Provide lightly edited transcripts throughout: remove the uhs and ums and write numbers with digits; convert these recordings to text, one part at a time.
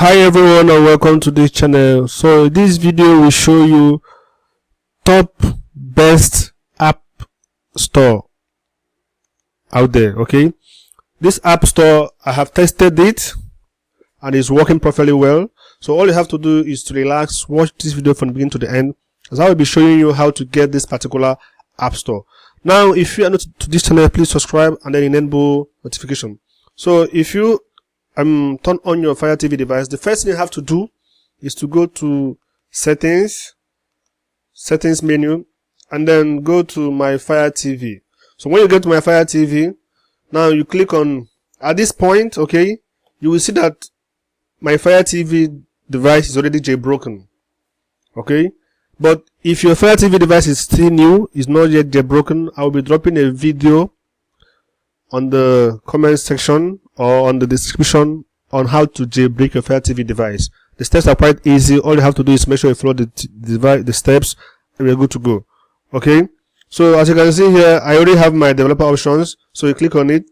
Hi everyone and welcome to this channel. So this video will show you top best app store out there. Okay, this app store, I have tested it and it's working perfectly well. So all you have to do is to relax, watch this video from the beginning to the end, as I will be showing you how to get this particular app store. Now if you are new to this channel, please subscribe and then enable notification. So if you turn on your Fire TV device, the first thing you have to do is to go to settings menu and then go to my Fire TV. So when you get to my Fire TV, now you click on, at this point, okay, you will see that my Fire TV device is already jailbroken. Okay, but if your Fire TV device is still new, is not yet jailbroken, I will be dropping a video on the comment section or on the description on how to jailbreak your Fire TV device. The steps are quite easy. All you have to do is make sure you follow the steps and we're good to go. Okay, so as you can see here, I already have my developer options, so you click on it.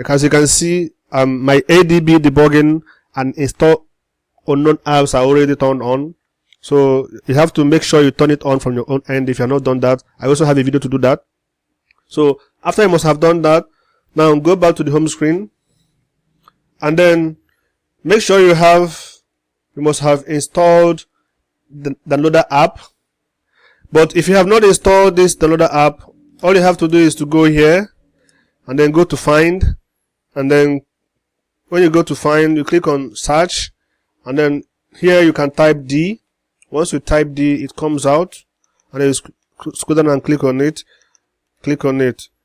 As you can see, my ADB debugging and install unknown apps are already turned on, so you have to make sure you turn it on from your own end if you have not done that. I also have a video to do that. So after you must have done that, now go back to the home screen and then make sure you must have installed the downloader app. But if you have not installed this downloader app, all you have to do is to go here and then go to find, and then when you go to find, you click on search, and then here you can type D. Once you type D, it comes out, and then you scroll down and click on it.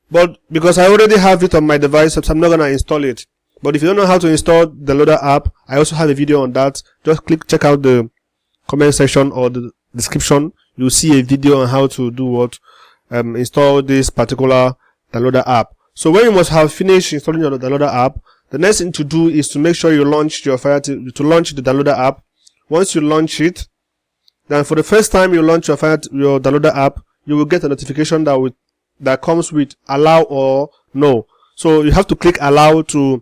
But because I already have it on my device, so I'm not gonna install it. But if you don't know how to install the downloader app, I also have a video on that. Just check out the comment section or the description. You'll see a video on how to do what, install this particular downloader app. So when you must have finished installing your downloader app, the next thing to do is to make sure you launch your launch the downloader app. Once you launch it, then for the first time you launch your downloader app, you will get a notification that comes with allow or no. So you have to click allow to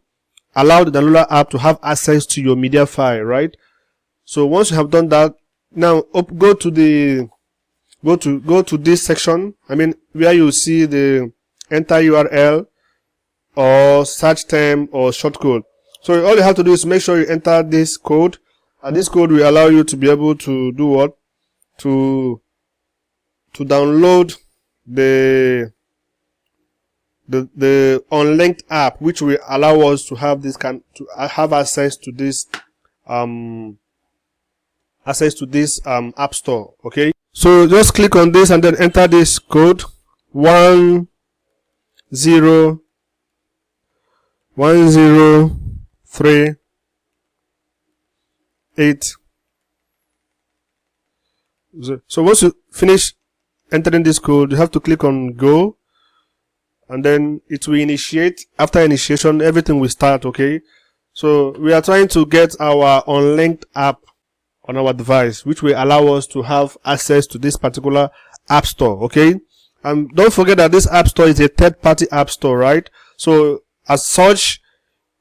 allow the downloader app to have access to your media file, right? So once you have done that, now go to this section, where you see the enter URL or search term or shortcode. So all you have to do is make sure you enter this code, and this code will allow you to be able to do what? To download the Unlinked app, which will allow us to have have access to this app store. Okay, so just click on this and then enter this code 1010388. So once you finish entering this code, you have to click on go, and then it will initiate. After initiation, everything will start. Okay, so we are trying to get our Unlinked app on our device, which will allow us to have access to this particular app store. Okay, don't forget that this app store is a third-party app store, right? So as such,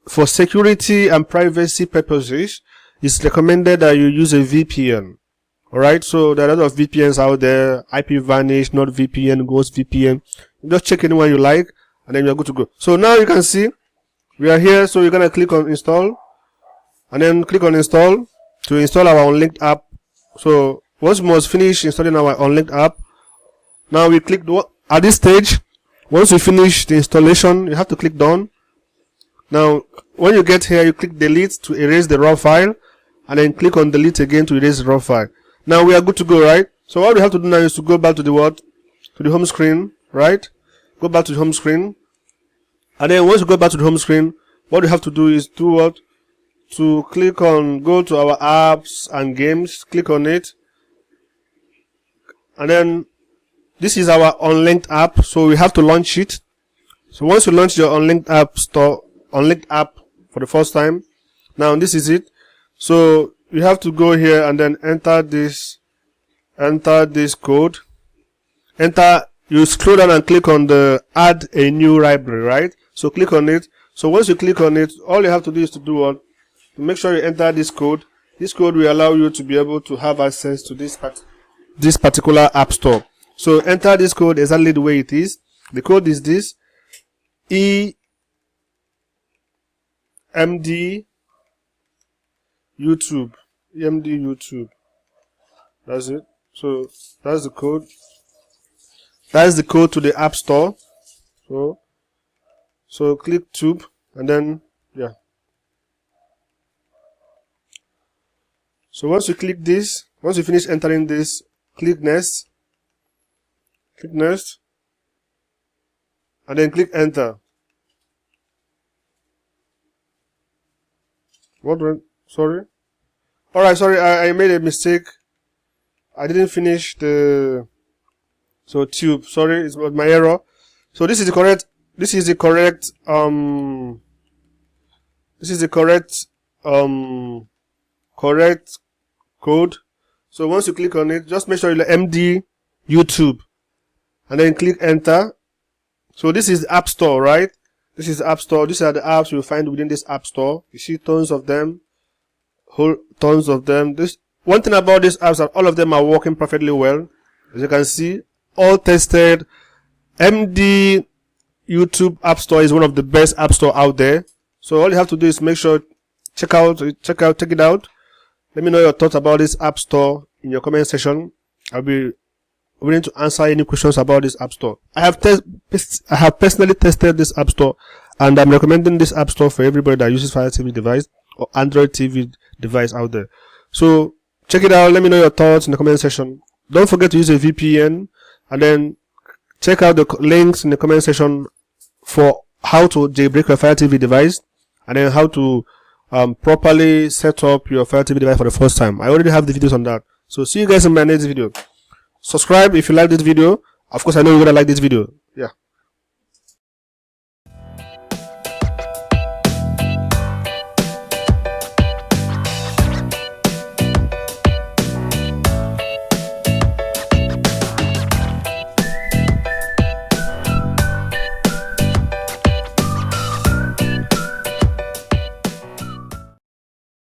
for security and privacy purposes, it's recommended that you use a VPN. Alright, so there are a lot of VPNs out there: IPVanish, NordVPN, Ghost VPN. Just check anyone you like, and then you're good to go. So now you can see we are here. So you're gonna click on install, and then click on install to install our Unlinked app. So once we must finish installing our Unlinked app, now we click at this stage. Once we finish the installation, you have to click done. Now when you get here, you click delete to erase the raw file, and then click on delete again to erase the raw file. Now we are good to go, right? So what we have to do now is to go back to the home screen, right? Go back to the home screen, and then once you go back to the home screen, what you have to do is go to our apps and games, click on it, and then this is our Unlinked app, so we have to launch it. So once you launch your Unlinked app for the first time, now this is it. So you have to go here and then enter this code. You scroll down and click on the add a new library, right? So click on it. So once you click on it, all you have to do is to make sure you enter this code, This code will allow you to be able to have access to this particular app store. So enter this code exactly the way it is. The code is this: EMD YouTube. EMD YouTube. That's it. So that's the code. That's the code to the app store. So click tube, and then yeah. So once you click this, once you finish entering this, click next. Click next, and then click enter. What went? Sorry. Alright, sorry, I made a mistake. I didn't finish the tube. Sorry, it's my error. So this is the correct correct code. So once you click on it, just make sure you MD YouTube and then click enter. So this is the app store, right? This is the app store. These are the apps you'll find within this app store. You see tons of them. Tons of them. This one thing about these apps that all of them are working perfectly well. As you can see, all tested. MD YouTube App Store is one of the best app store out there. So all you have to do is make sure check it out. Let me know your thoughts about this app store in your comment section. I'll be willing to answer any questions about this app store. I have personally tested this app store, and I'm recommending this app store for everybody that uses Fire TV device or Android TV device out there. So check it out. Let me know your thoughts in the comment section. Don't forget to use a VPN, and then check out the links in the comment section for how to jailbreak your Fire TV device, and then how to properly set up your Fire TV device for the first time. I already have the videos on that. So see you guys in my next video. Subscribe if you like this video. Of course, I know you're gonna like this video. Yeah.